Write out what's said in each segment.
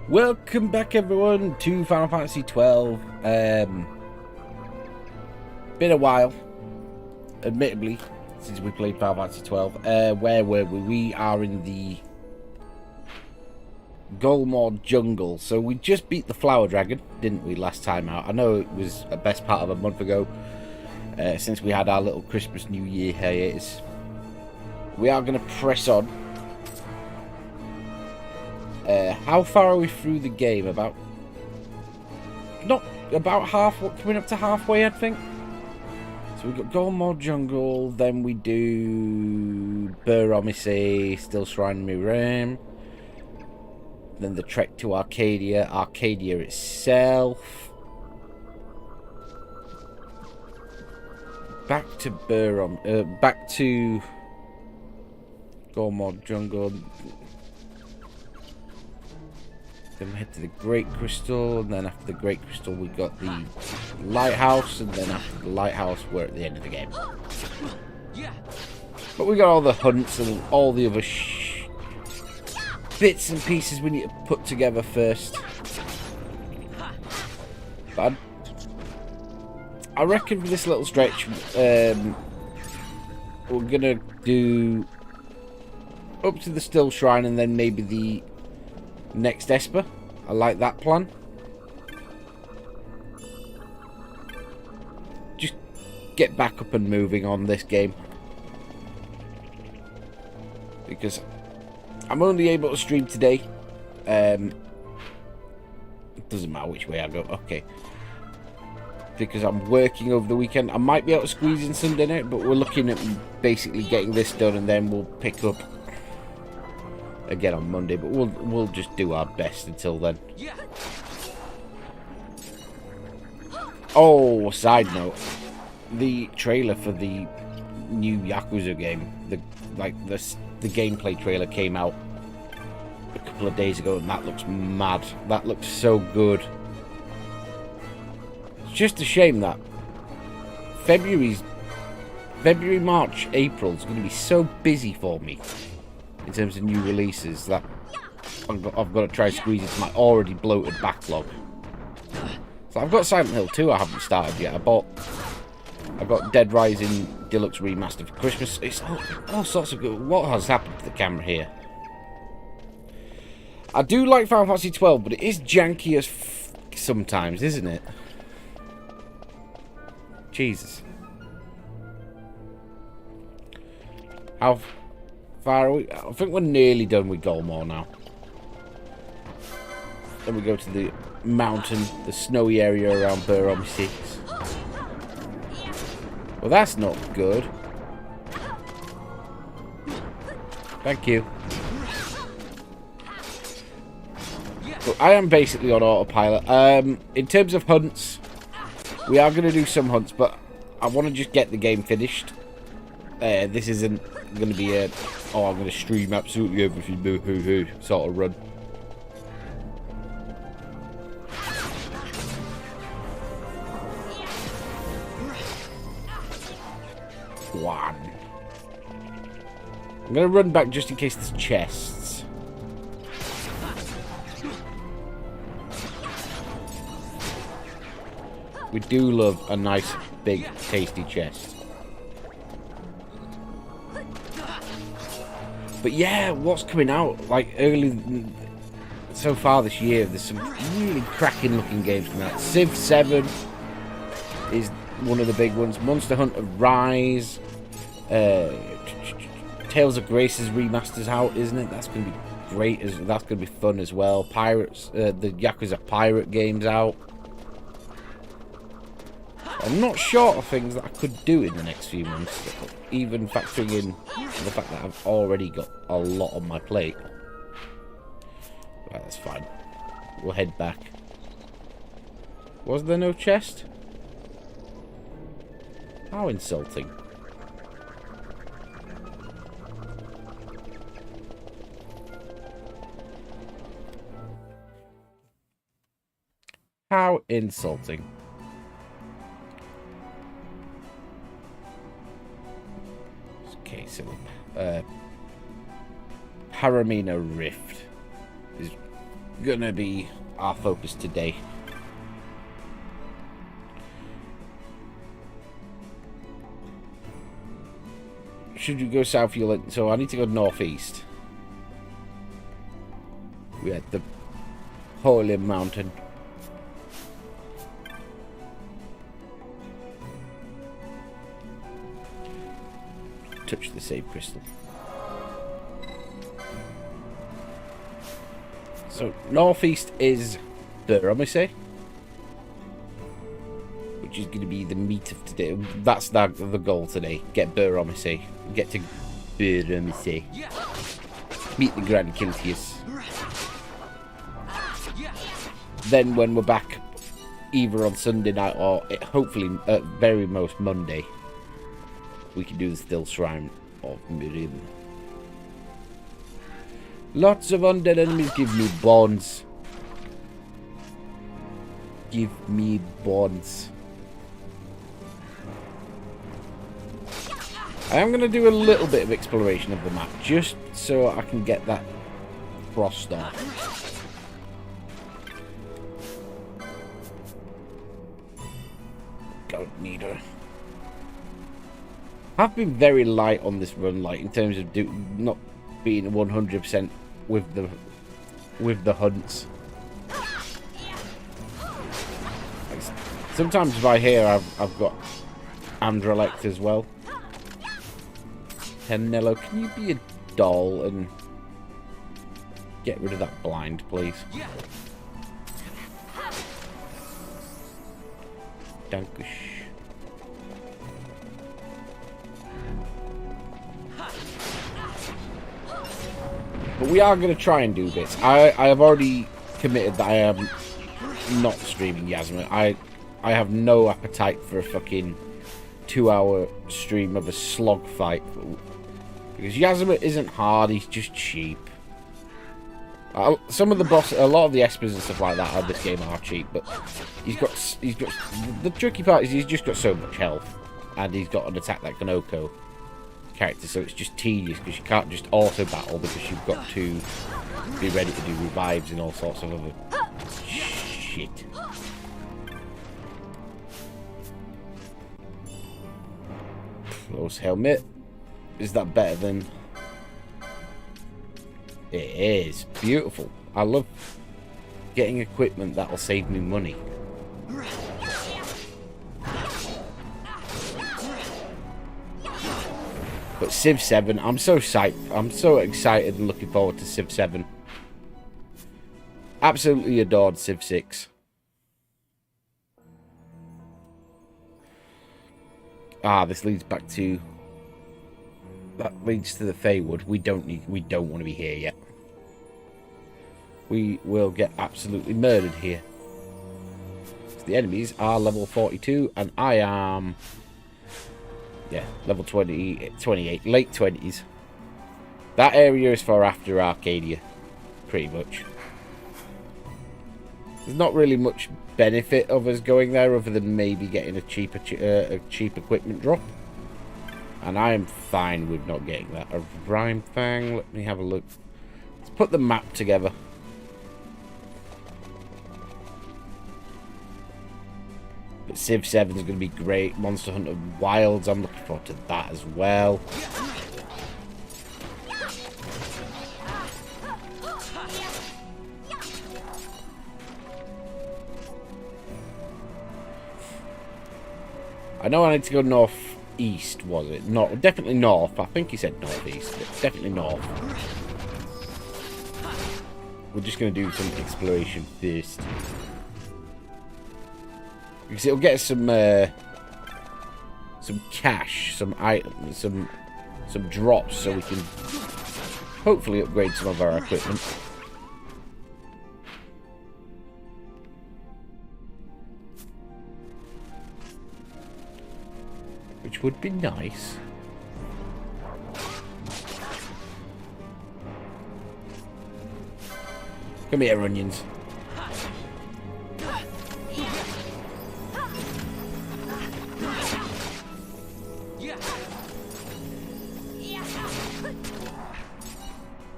Welcome back everyone to Final Fantasy XII. Been a while, admittedly, since we played Final Fantasy XII. Where were we? We are in the Golmore jungle. So we just beat the Flower Dragon, didn't we, last time out? I know it was a best part of a month ago, since we had our little Christmas New Year hiatus. We are going to press on. How far are we through the game? Not about half, coming up to halfway, I think. So we've got Golmore Jungle, then we do Bur-Omisace, Still Shrine Miram. Then the trek to Arcadia, Arcadia itself. Back to back to Golmore Jungle. Then we head to the Great Crystal, and then after the Great Crystal we got the Lighthouse, and then after the Lighthouse we're at the end of the game. But we got all the hunts and all the other bits and pieces we need to put together first. But I reckon for this little stretch, we're gonna do up to the Still Shrine and then maybe the next Esper. I like that plan. Just get back up and moving on this game, because I'm only able to stream today. It doesn't matter which way I go. Okay. Because I'm working over the weekend. I might be able to squeeze in Sunday night, but we're looking at basically getting this done and then we'll pick up again on Monday, but we'll just do our best until then. Oh, side note, the trailer for the new Yakuza game, the gameplay trailer came out a couple of days ago, and that looks mad. That looks so good. It's just a shame that February, March, April is going to be so busy for me in terms of new releases that I've got to try to squeeze into my already bloated backlog. So I've got Silent Hill 2 I haven't started yet. I got Dead Rising Deluxe Remastered for Christmas. It's all sorts of good. What has happened to the camera here? I do like Final Fantasy 12, but it is janky as sometimes, isn't it? Jesus. How far are we? I think we're nearly done with Golmore now. Then we go to the mountain, the snowy area around Bur-Omisace. Well, that's not good. Thank you. But I am basically on autopilot. In terms of hunts, we are going to do some hunts, but I want to just get the game finished. This isn't going to be a, oh, I'm going to stream absolutely everything, boo-hoo-hoo sort of run. One. I'm going to run back just in case there's chests. We do love a nice, big, tasty chest. But yeah, what's coming out like early so far this year? There's some really cracking looking games coming out. Civ 7 is one of the big ones. Monster Hunter Rise, Tales of Grace's remasters out, isn't it? That's going to be great. That's going to be fun as well. Pirates, the Yakuza Pirate game's out. I'm not short of things that I could do in the next few months, even factoring in the fact that I've already got a lot on my plate. Right, that's fine. We'll head back. Was there no chest? How insulting. How insulting. Okay, so Paramina Rift is gonna be our focus today. Should you go south, so I need to go northeast. We're at the Holy Mountain. Touch the save crystal. So northeast is Bur-Omisace, which is going to be the meat of today. That's the goal today. Get Bur-Omisace. Get to Bur-Omisace. Meet the Grand Kiltias. Then when we're back, either on Sunday night or hopefully at very most Monday, we can do the Still Shrine of Miriam. Lots of undead enemies. Give me bonds. Give me bonds. I am going to do a little bit of exploration of the map, just so I can get that frost off. Don't need her. I've been very light on this run, like in terms of not being 100% with the hunts. Sometimes by here I've got Andralect as well. Tenello, can you be a doll and get rid of that blind, please? Dankish. But we are going to try and do this. I have already committed that I am not streaming Yasma. I have no appetite for a fucking 2-hour stream of a slog fight. Because Yasma isn't hard, he's just cheap. Some of the boss, a lot of the espers and stuff like that of this game are cheap, but he's got the tricky part is he's just got so much health, and he's got an attack that can OHKO character, so it's just tedious because you can't just auto battle because you've got to be ready to do revives and all sorts of other shit. Close helmet. Is that better than... It is. Beautiful. I love getting equipment that'll save me money. But Civ 7, I'm so psyched. I'm so excited and looking forward to Civ 7. Absolutely adored Civ 6. Ah, this leads back to... That leads to the Feywood. We don't want to be here yet. We will get absolutely murdered here. So the enemies are level 42 and I am... Yeah, level 28, late 20s. That area is for after Arcadia, pretty much. There's not really much benefit of us going there other than maybe getting a cheap equipment drop. And I am fine with not getting that. A rhyme thing, let me have a look. Let's put the map together. But Civ 7 is going to be great. Monster Hunter Wilds, I'm looking forward to that as well. I know I need to go northeast, was it? No, definitely north. I think he said northeast, but definitely north. We're just going to do some exploration first. Because it'll get us some cash, some items, some drops, so we can hopefully upgrade some of our equipment. Which would be nice. Come here, onions.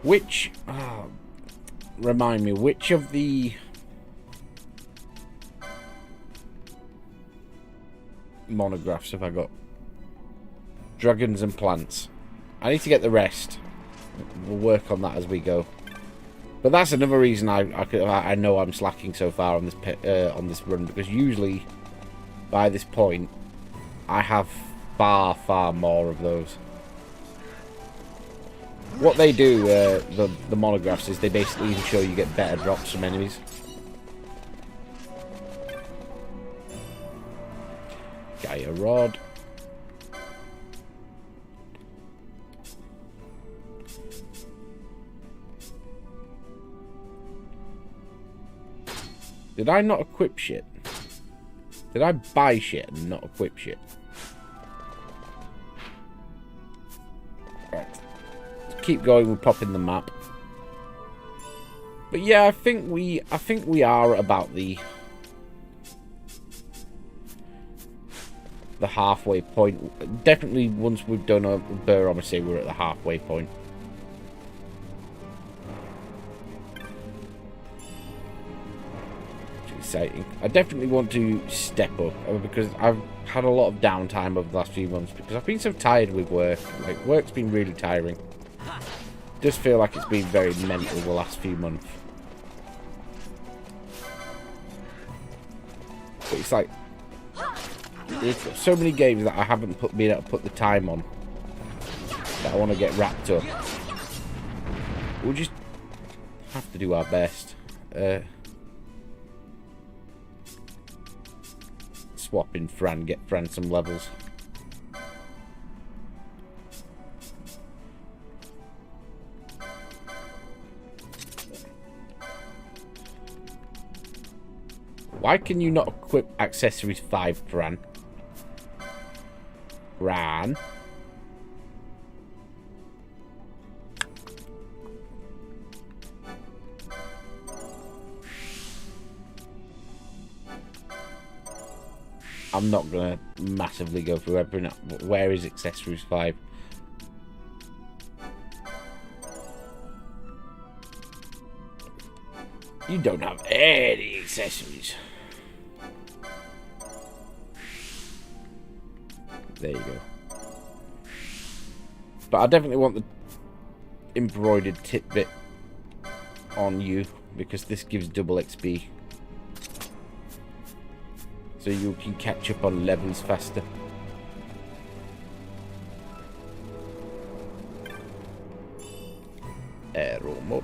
Which... remind me, which of the monographs have I got? Dragons and plants. I need to get the rest. We'll work on that as we go. But that's another reason I know I'm slacking so far on this run, because usually by this point I have far more of those. What they do, the monographs, is they basically ensure you get better drops from enemies. Gaia Rod. Did I not equip shit? Did I buy shit and not equip shit? Right. Let's keep going with popping the map. But yeah, I think we are about the halfway point. Definitely once we've done a Bur-Omisace, we're at the halfway point. Exciting. I definitely want to step up because I've had a lot of downtime over the last few months because I've been so tired with work. Like, work's been really tiring. Just feel like it's been very mental the last few months. But it's like there's so many games that I haven't been able to put the time on that I want to get wrapped up. We'll just have to do our best. Swap in Fran, get Fran some levels. Why can you not equip accessories 5, Fran? Fran? I'm not going to massively go through everything. Where is accessories 5? You don't have any accessories. There you go. But I definitely want the embroidered tidbit on you because this gives double XP. So you can catch up on levels faster. Aero mode.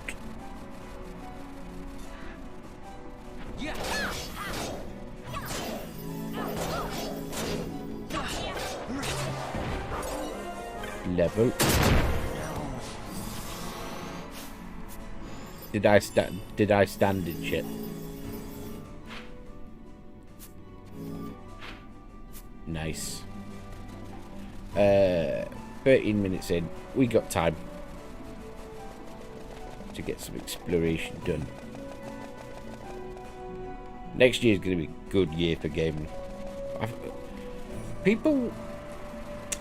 Level. Did I stand in shit? Nice. 13 minutes in. We got time to get some exploration done. Next year is going to be a good year for gaming.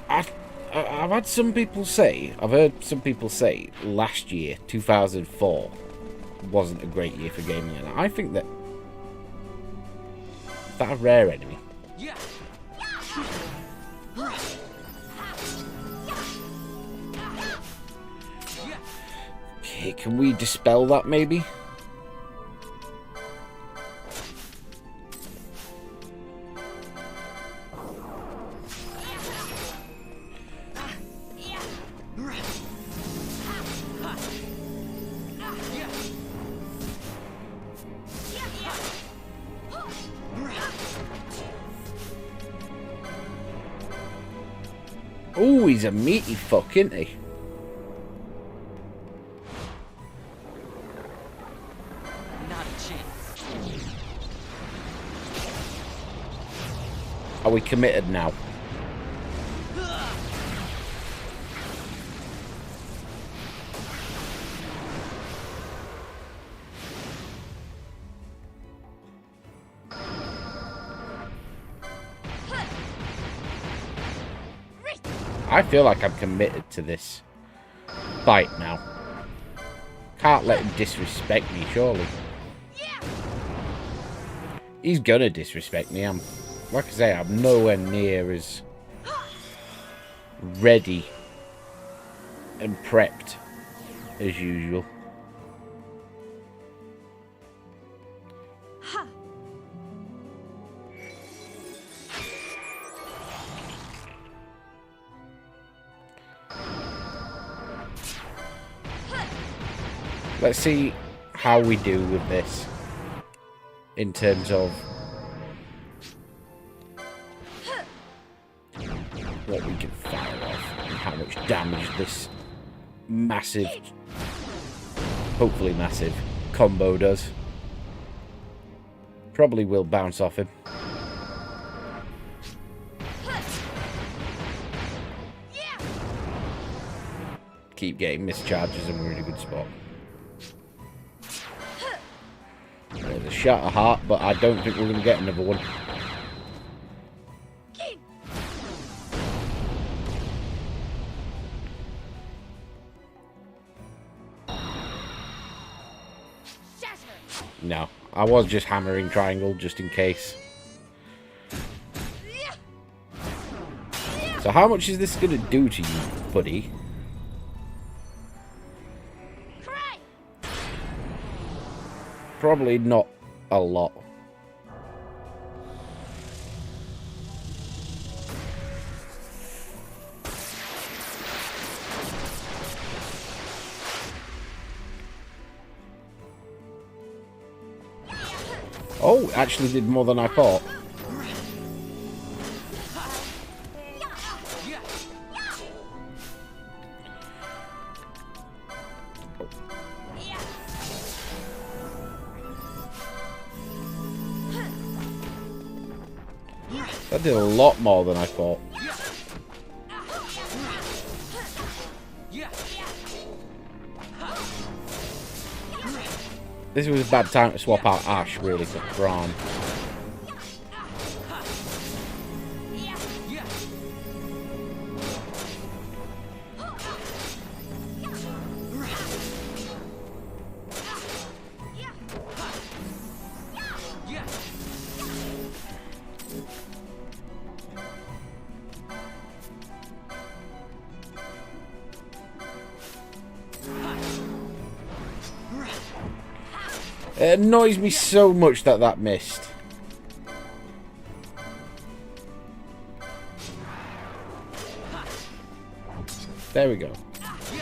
I've had some people say, I've heard some people say last year, 2004, wasn't a great year for gaming, and I think that a rare enemy. Okay, can we dispel that maybe? Oh, he's a meaty fuck, isn't he? Not a chance. Are we committed now? I feel like I'm committed to this fight now. Can't let him disrespect me, surely. He's gonna disrespect me. Like I say, I'm nowhere near as ready and prepped as usual. Let's see how we do with this in terms of what we can fire off and how much damage this massive, hopefully massive, combo does. Probably will bounce off him. Keep getting mischarges and we're in a good spot. There's a shatter heart, but I don't think we're going to get another one. No, I was just hammering triangle just in case. So how much is this going to do to you, buddy? Probably not a lot. Oh, actually did more than I thought. That did a lot more than I thought. This was a bad time to swap out Ashe, really, for Braun. It annoys me so much that that missed. There we go.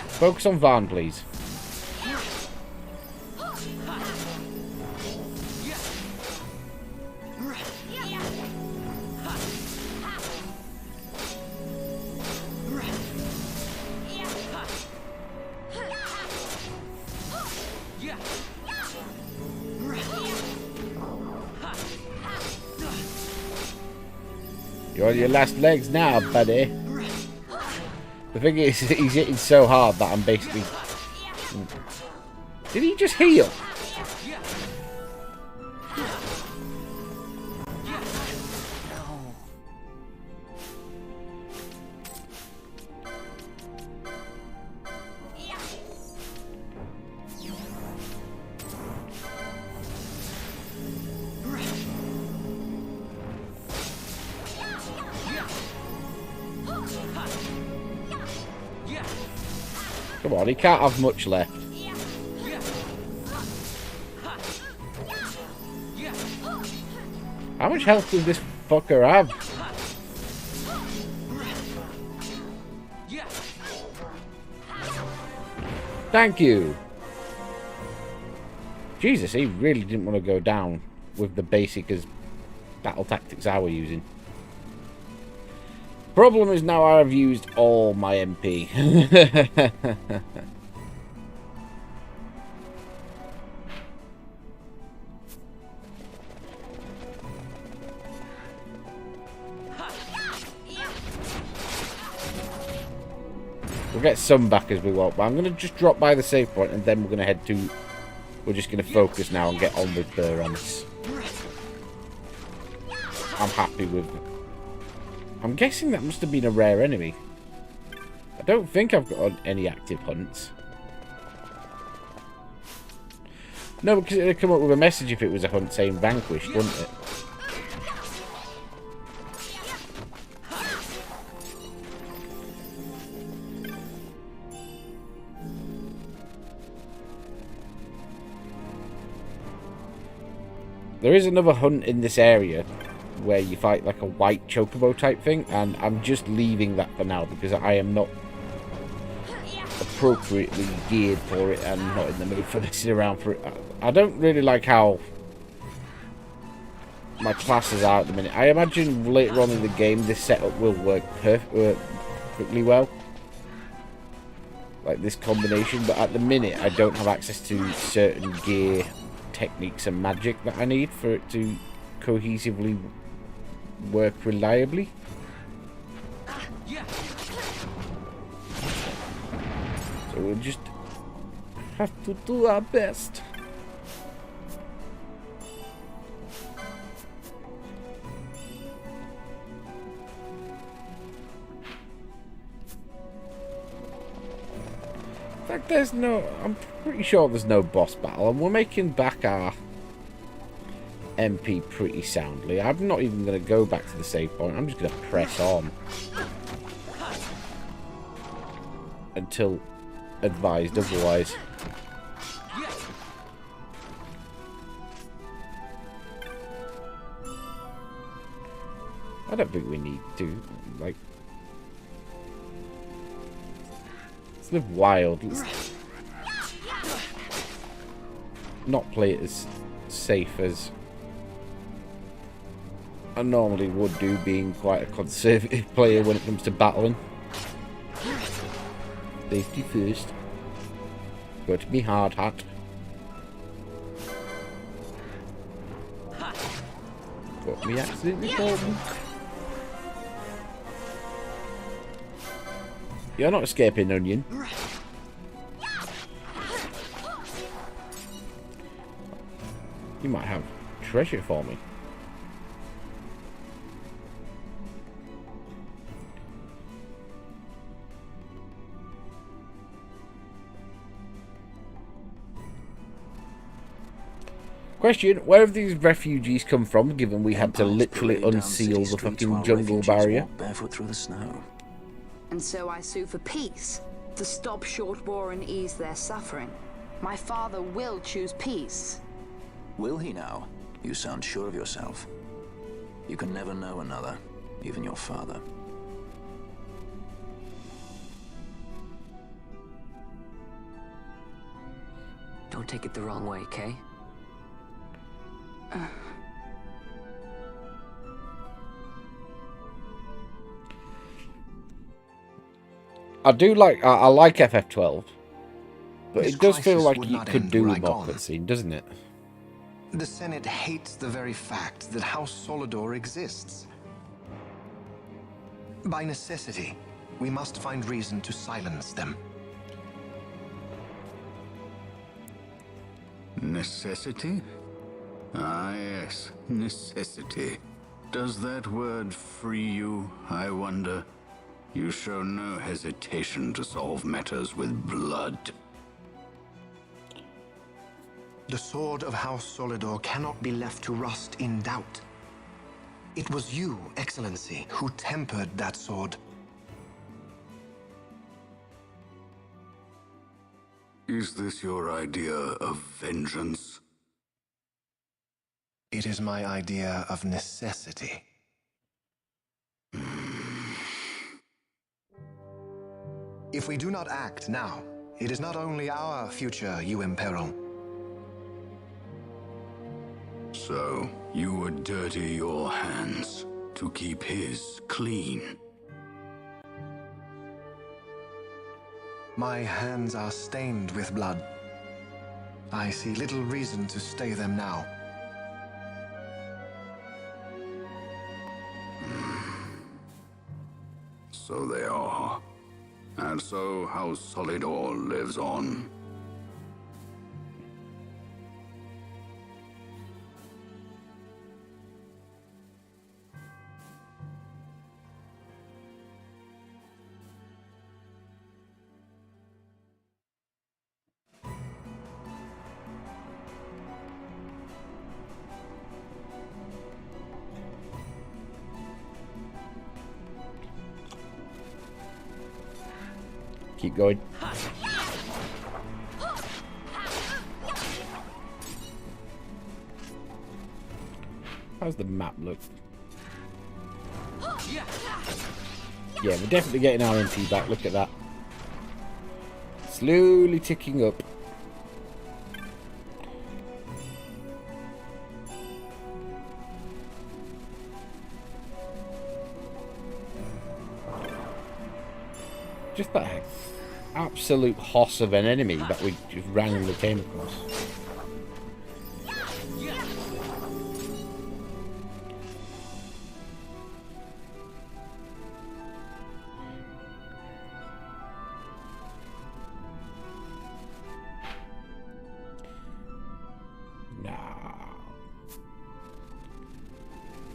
Focus on Varn, please. You're on your last legs now, buddy. The thing is, he's hitting so hard that I'm basically... Did he just heal? Come on, he can't have much left. How much health does this fucker have? Thank you. Jesus, he really didn't want to go down with the basic as battle tactics I were using. Problem is now I've used all my MP. We'll get some back as we walk, but I'm going to just drop by the save point and then we're going to head to... We're just going to focus now and get on with Bur-Omisace. I'm happy with it. I'm guessing that must have been a rare enemy. I don't think I've got any active hunts. No, because it'd come up with a message if it was a hunt saying vanquished, wouldn't it? There is another hunt in this area where you fight like a white chocobo type thing, and I'm just leaving that for now because I am not appropriately geared for it and not in the mood for messing around for it. I don't really like how my classes are at the minute. I imagine later on in the game this setup will work perfectly well, like this combination, but at the minute I don't have access to certain gear, techniques and magic that I need for it to cohesively work reliably. So we'll just have to do our best. In fact, I'm pretty sure there's no boss battle, and we're making back our MP pretty soundly. I'm not even going to go back to the save point. I'm just going to press on until advised otherwise. I don't think we need to, like, let's live wild. Let's not play it as safe as I normally would do, being quite a conservative player when it comes to battling. Safety first. Got me hard hat. Got me accidentally fallen. You're not escaping, Onion. You might have treasure for me. Question, where have these refugees come from, given we had to literally unseal the fucking jungle barrier? Barefoot through the snow. And so I sue for peace, to stop short war and ease their suffering. My father will choose peace. Will he now? You sound sure of yourself. You can never know another, even your father. Don't take it the wrong way, Kay. I like FF12, but This it does feel crisis like would you not could end do where a I more gone. cutscene, doesn't it? The Senate hates the very fact that House Solidor exists. By necessity, we must find reason to silence them. Necessity? Ah, yes, necessity. Does that word free you, I wonder? You show no hesitation to solve matters with blood. The sword of House Solidor cannot be left to rust in doubt. It was you, Excellency, who tempered that sword. Is this your idea of vengeance? It is my idea of necessity. If we do not act now, it is not only our future you imperil. So, you would dirty your hands to keep his clean. My hands are stained with blood. I see little reason to stay them now. So they are. And so House Solidor lives on. Keep going. How's the map look? Yeah, we're definitely getting our MP back. Look at that. Slowly ticking up. Just that absolute hoss of an enemy that we just randomly came across.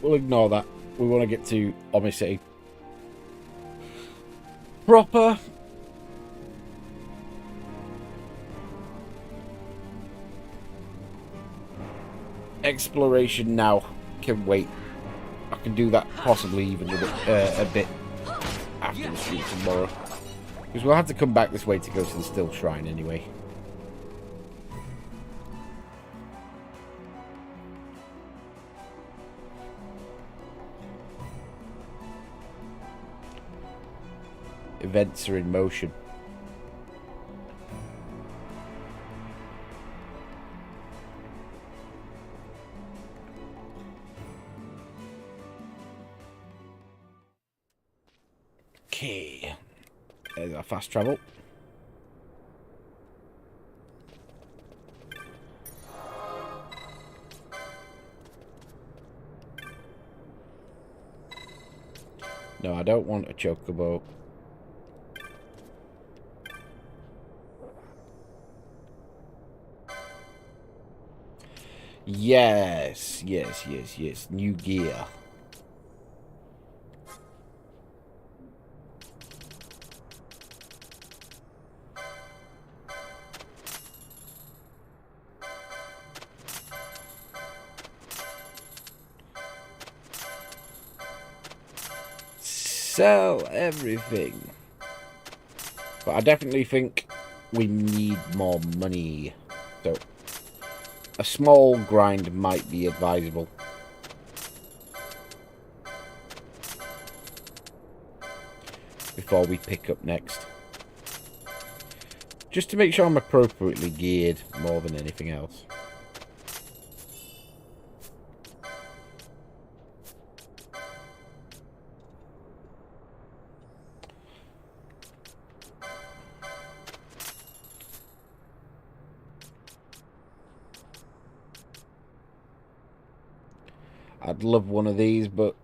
We'll ignore that. We want to get to Omisace. Proper exploration now. Can wait. I can do that possibly even a bit after the street tomorrow. Because we'll have to come back this way to go to the Still Shrine anyway. Events are in motion. Okay. There's our fast travel. No, I don't want a chocobo. Yes, yes, yes, yes. New gear. Sell everything. But I definitely think we need more money. So a small grind might be advisable. Before we pick up next. Just to make sure I'm appropriately geared more than anything else. I'd love one of these, but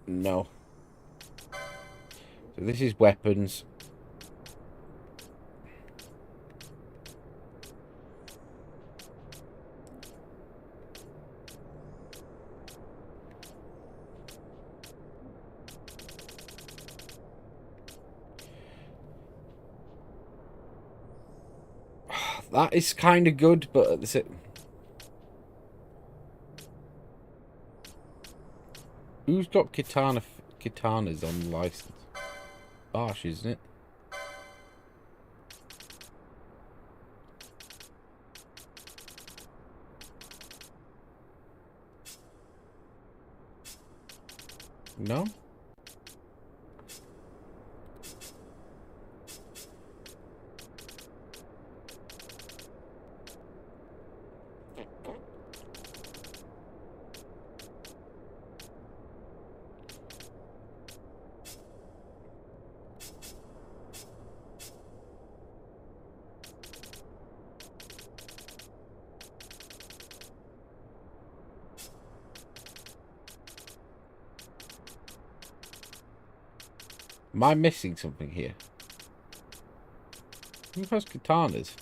no. So this is weapons. That is kind of good, but that's it. Who's got katanas on license? Ashe, isn't it? No? Am I missing something here? Who has katanas?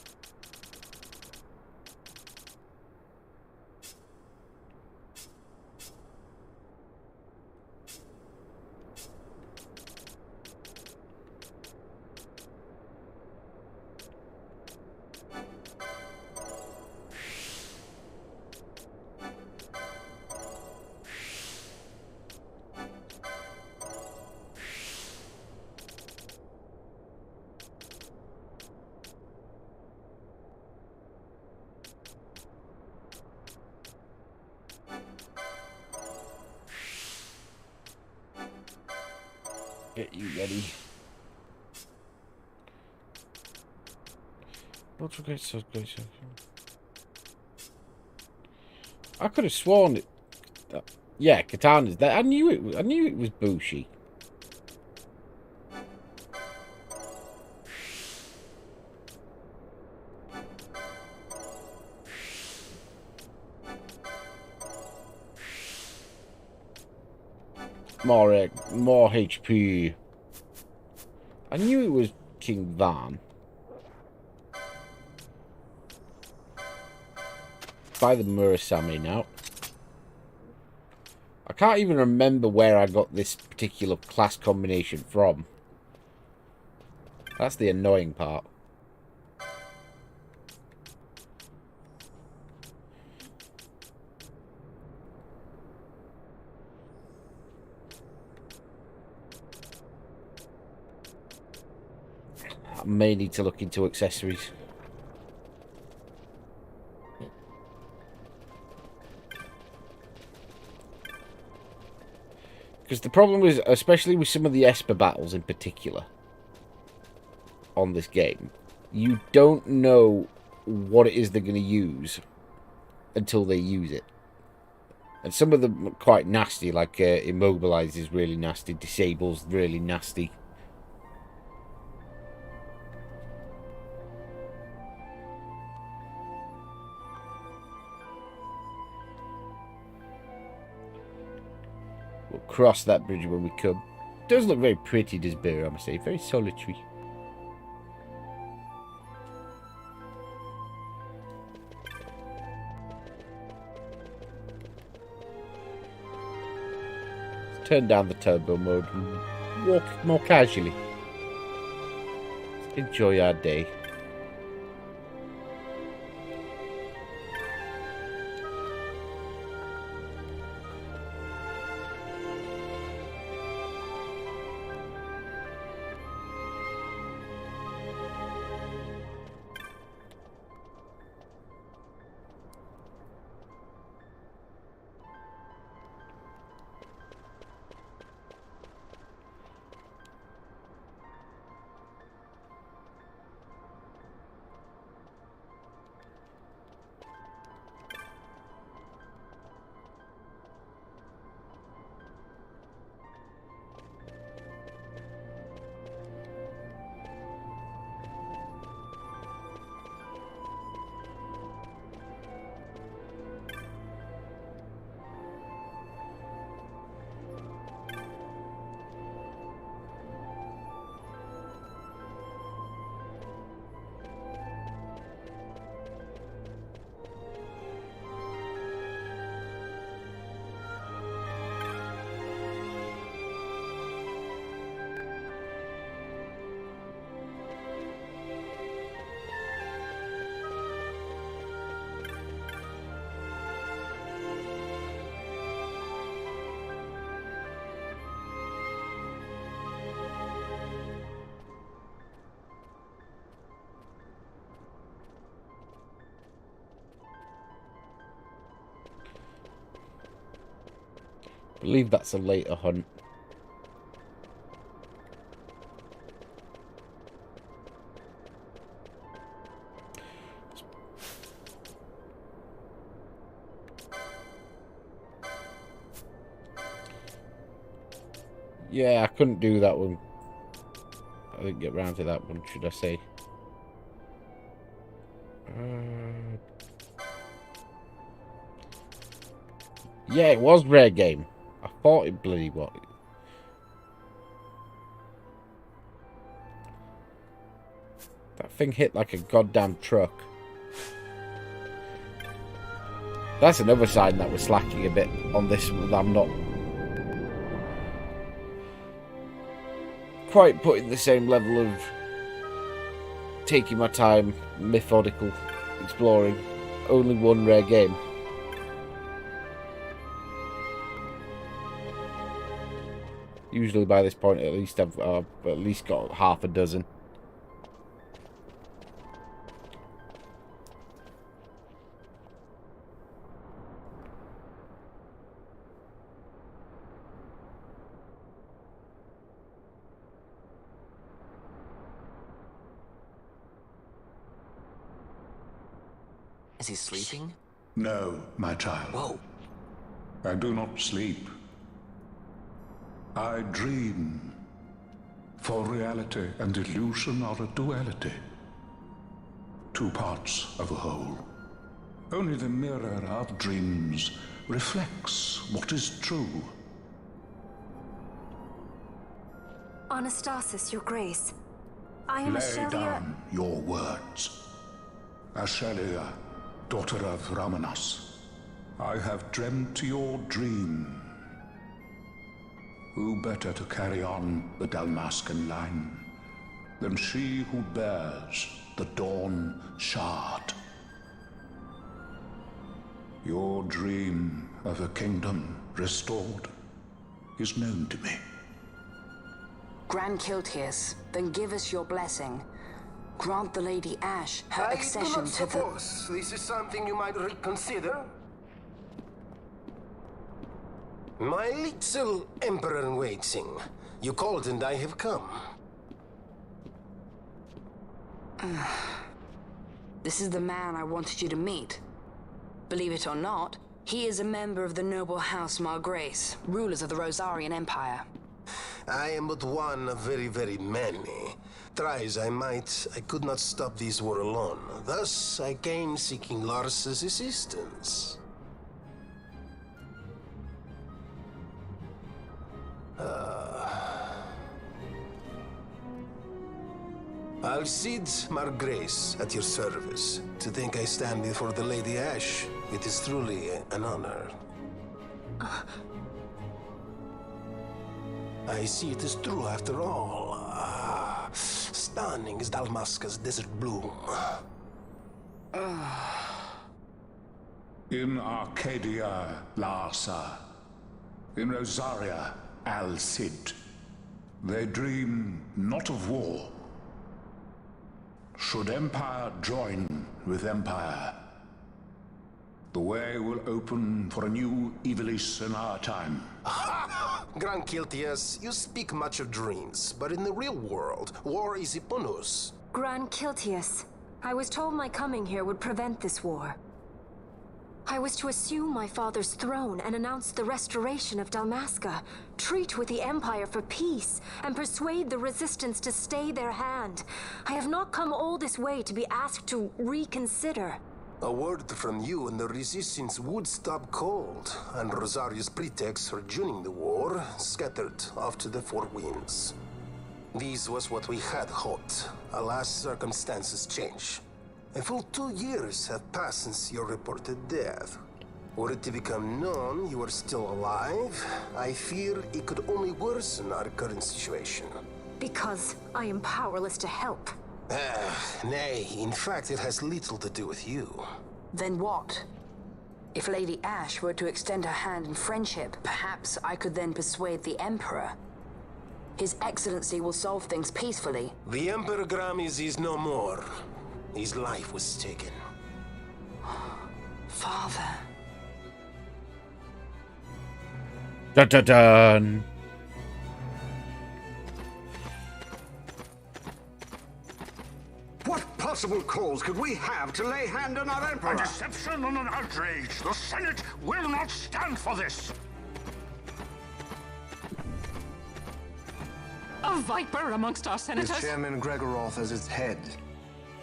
Get you ready. What's great so great so. I could have sworn it. Yeah, Katana's there. I knew it was Bushi. More HP. I knew it was King Van. By the Murasame now. I can't even remember where I got this particular class combination from. That's the annoying part. I may need to look into accessories. Because the problem is, especially with some of the Esper battles in particular, on this game, you don't know what it is they're going to use until they use it. And some of them are quite nasty, like Immobilize is really nasty, Disable's really nasty. We'll cross that bridge when we come. It does look very pretty, does Bur-Omisace, very solitary. Turn down the turbo mode and walk more casually. Enjoy our day. I believe that's a later hunt. Yeah, I couldn't do that one. I didn't get round to that one, should I say. Yeah, it was rare game. I thought it bloody was. That thing hit like a goddamn truck. That's another sign that we're slacking a bit on this. I'm not quite putting the same level of taking my time, methodical, exploring. Only one rare game. Usually by this point, at least I've at least got half a dozen. Is he sleeping? No, my child. Whoa. I do not sleep. I dream. For reality and illusion are a duality. Two parts of a whole. Only the mirror of dreams reflects what is true. Anastasis, your grace. I am Lay Ashelia. down your words. Ashe, daughter of Ramanas, I have dreamt your dream. Who better to carry on the Dalmascan line than she who bears the Dawn Shard? Your dream of a kingdom restored is known to me. Grand Kiltias, then give us your blessing. Grant the Lady Ashe her accession I do not to the... suppose this is something you might reconsider. My little Emperor-in-waiting. You called and I have come. This is the man I wanted you to meet. Believe it or not, he is a member of the noble house Margrace, rulers of the Rosarian Empire. I am but one of very, very many. Try as I might, I could not stop this war alone. Thus, I came seeking Lars's assistance. Alcide Margrace at your service. To think I stand before the Lady Ashe, it is truly an honor. I see it is true after all. Stunning is Dalmasca's desert bloom. In Arcadia, Larsa. In Rosaria, Alcide. They dream not of war. Should Empire join with Empire, the way will open for a new Evilise in our time. Grand Kiltias, you speak much of dreams, but in the real world, war is upon us. Grand Kiltias, I was told my coming here would prevent this war. I was to assume my father's throne and announce the restoration of Dalmasca, treat with the Empire for peace, and persuade the Resistance to stay their hand. I have not come all this way to be asked to reconsider. A word from you and the Resistance would stop cold, and Rosaria's pretext for joining the war scattered off to the four winds. This was what we had hoped. Alas, circumstances change. A full 2 years have passed since your reported death. Were it to become known you are still alive, I fear it could only worsen our current situation. Because I am powerless to help. Nay, in fact it has little to do with you. Then what? If Lady Ashe were to extend her hand in friendship, perhaps I could then persuade the Emperor. His Excellency will solve things peacefully. The Emperor Gramis is no more. His life was taken. Father. Dun dun dun. What possible cause could we have to lay hand on our Emperor? A deception and an outrage. The Senate will not stand for this. A viper amongst our senators? With Chairman Gregoroth as its head.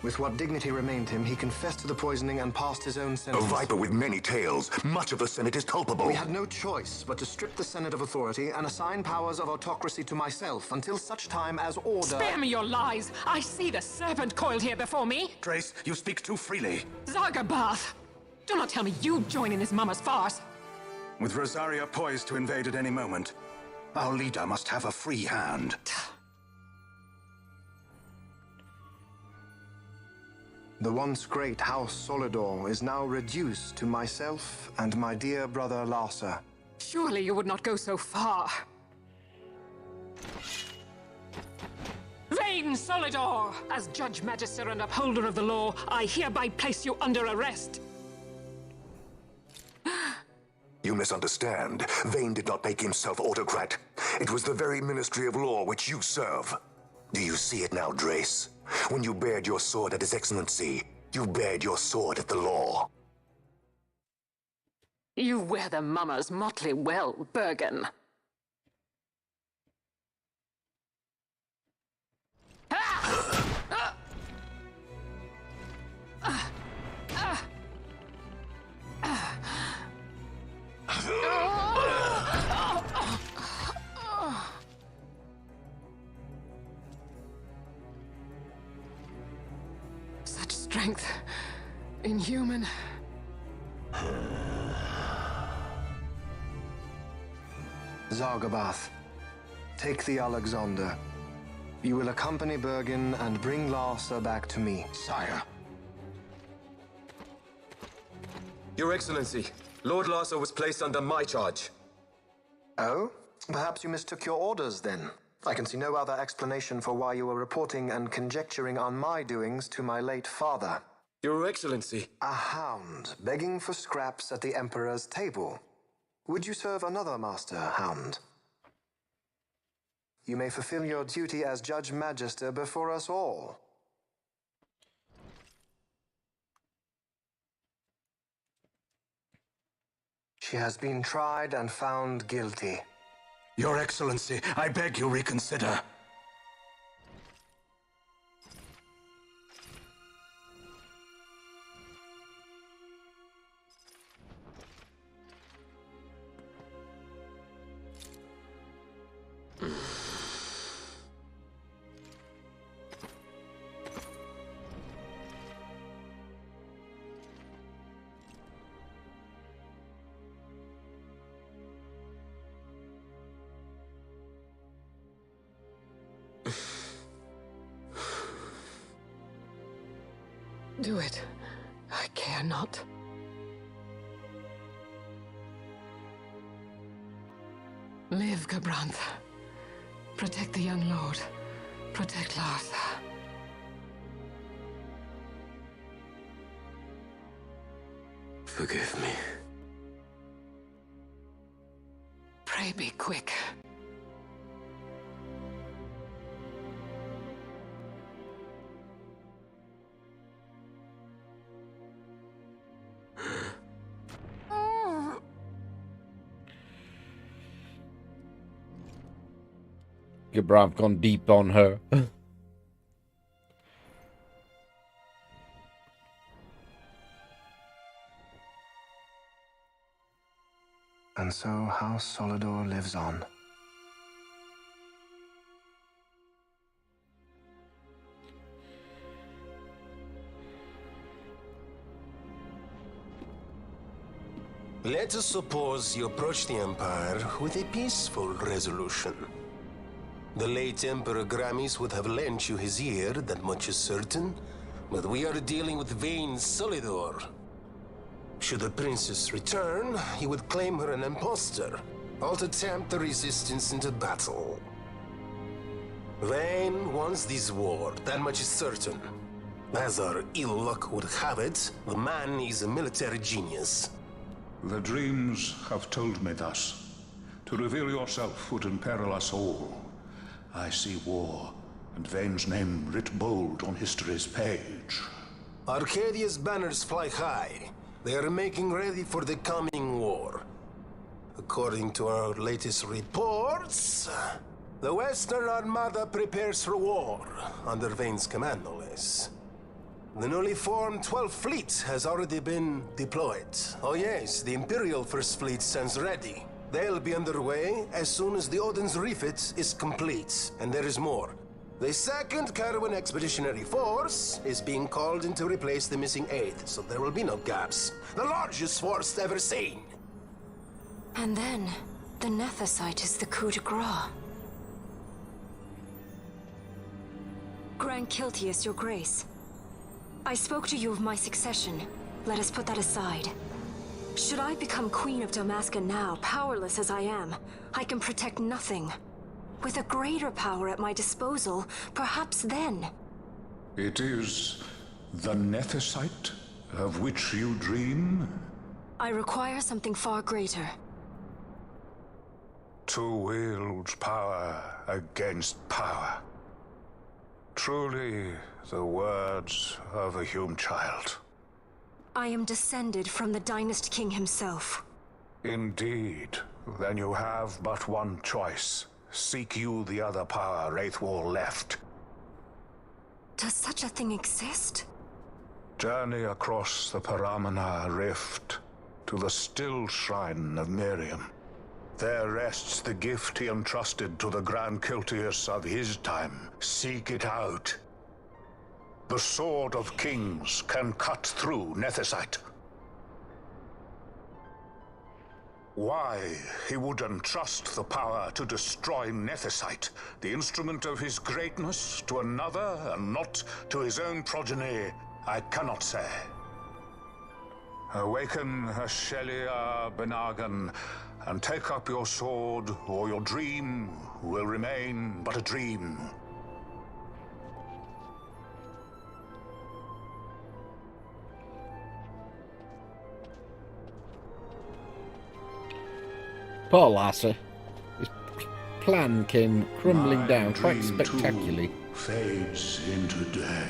With what dignity remained him, he confessed to the poisoning and passed his own A sentence. viper with many tails. Much of the Senate is culpable. We had no choice but to strip the Senate of authority and assign powers of autocracy to myself until such time as order... Spare me your lies! I see the serpent coiled here before me! Trace, you speak too freely. Zargabath! Do not tell me you join in this mama's farce! With Rosaria poised to invade at any moment, our leader must have a free hand. The once great House Solidor is now reduced to myself and my dear brother Larsa. Surely you would not go so far. Vain Solidor! As Judge Magister and upholder of the law, I hereby place you under arrest. You misunderstand. Vane did not make himself autocrat. It was the very Ministry of Law which you serve. Do you see it now, Drace? When you bared your sword at His Excellency, You bared your sword at the law. You wear the mummers motley well, Bergen. Such strength. Inhuman. Zargabath, take the Alexander. You will accompany Bergen and bring Larsa back to me. Sire. Your Excellency, Lord Larsa was placed under my charge. Oh? Perhaps you mistook your orders then. I can see no other explanation for why you were reporting and conjecturing on my doings to my late father. Your Excellency. A hound begging for scraps at the Emperor's table. Would you serve another master, Hound? You may fulfill your duty as Judge Magister before us all. She has been tried and found guilty. Your Excellency, I beg you reconsider. Do it. I care not. Live, Gabranth. Protect the young lord. Protect Larsa. Forgive me. Pray be quick. I've gone deep on her. And so House Solidor lives on. Let us suppose you approach the Empire with a peaceful resolution. The late Emperor Gramis would have lent you his ear, that much is certain, but we are dealing with vain Solidor. Should the princess return, he would claim her an impostor, or to tempt the resistance into battle. Vayne wants this war, that much is certain. As our ill luck would have it, the man is a military genius. The dreams have told me thus. To reveal yourself would imperil us all. I see war, and Vayne's name writ bold on history's page. Arcadia's banners fly high. They are making ready for the coming war. According to our latest reports, the Western Armada prepares for war, under Vayne's command, no less. The newly formed 12th Fleet has already been deployed. Oh yes, the Imperial First Fleet stands ready. They'll be underway as soon as the Odin's refit is complete. And there is more. The 2nd Caravan Expeditionary Force is being called in to replace the missing 8th, so there will be no gaps. The largest force ever seen. And then, the Nethicite is the coup de grace. Grand Kiltias, your grace. I spoke to you of my succession. Let us put that aside. Should I become Queen of Dalmasca now, powerless as I am, I can protect nothing. With a greater power at my disposal, perhaps then. It is the Nethicite of which you dream? I require something far greater. To wield power against power. Truly, the words of a Hume child. I am descended from the Dynast King himself. Indeed. Then you have but one choice. Seek you the other power Wraithwall left. Does such a thing exist? Journey across the Paramina Rift to the still shrine of Miriam. There rests the gift he entrusted to the Grand Kiltias of his time. Seek it out. The Sword of Kings can cut through Nethicite. Why he would entrust the power to destroy Nethicite, the instrument of his greatness, to another and not to his own progeny, I cannot say. Awaken Ashelia Benagan, and take up your sword, or your dream will remain but a dream. Poor Lasser. His plan came crumbling down quite spectacularly. Fades into day.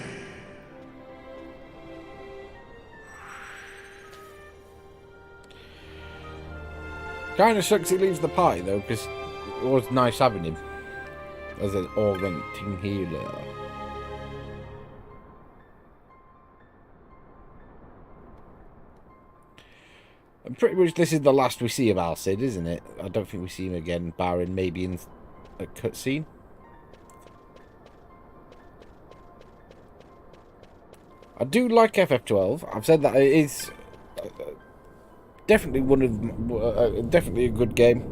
Kind of sucks he leaves the party though, because it was nice having him as an augmenting healer. And pretty much this is the last we see of Alcid, isn't it? I don't think we see him again, barring maybe in a cutscene. I do like FF12. I've said that it is definitely definitely a good game.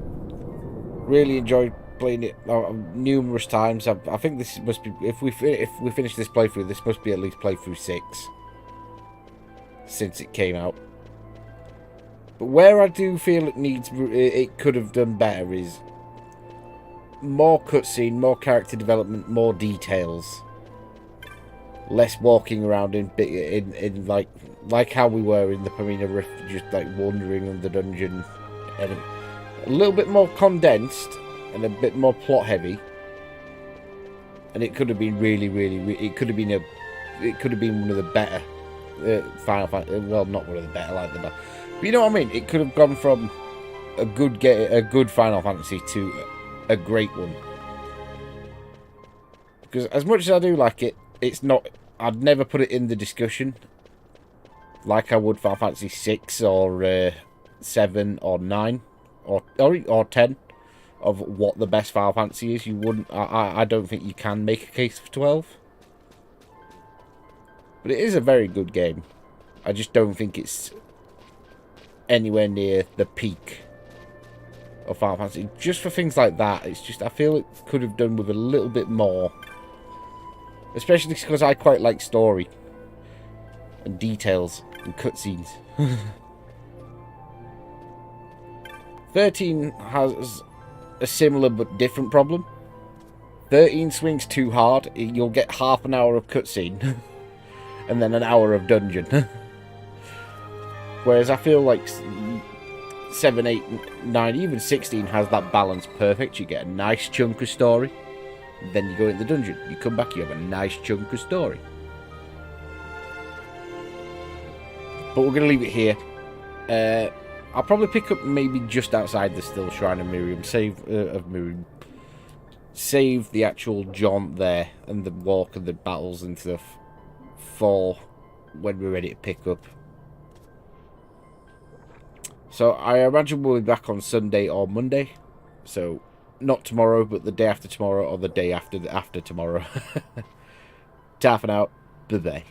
Really enjoyed playing it numerous times. I think this must be, if we finish this playthrough, this must be at least playthrough 6 since it came out. But where I do feel it could have done better is more cutscene, more character development, more details, less walking around in like how we were in the Paramina Rift, just like wandering in the dungeon, and a little bit more condensed and a bit more plot heavy. And it could have been it could have been one of the better Final Fantasy. Well, not one of the better, like the better. But you know what I mean? It could have gone from a good Final Fantasy to a great one. Because as much as I do like it, it's not. I'd never put it in the discussion like I would Final Fantasy 6 or 7 or 9 or 10 of what the best Final Fantasy is. You wouldn't. I don't think you can make a case for 12. But it is a very good game. I just don't think it's anywhere near the peak of Final Fantasy. Just for things like that, it's just, I feel it could have done with a little bit more. Especially because I quite like story and details and cutscenes. 13 has a similar but different problem. 13 swings too hard, you'll get half an hour of cutscene and then an hour of dungeon. Whereas I feel like 7, 8, 9, even 16 has that balance perfect. You get a nice chunk of story, then you go in the dungeon. You come back, you have a nice chunk of story. But we're going to leave it here. I'll probably pick up maybe just outside the Still Shrine of Miriam. Save the actual jaunt there and the walk and the battles into the fall when we're ready to pick up. So I imagine we'll be back on Sunday or Monday. So not tomorrow, but the day after tomorrow or the day after tomorrow. Ta for now. Bye-bye.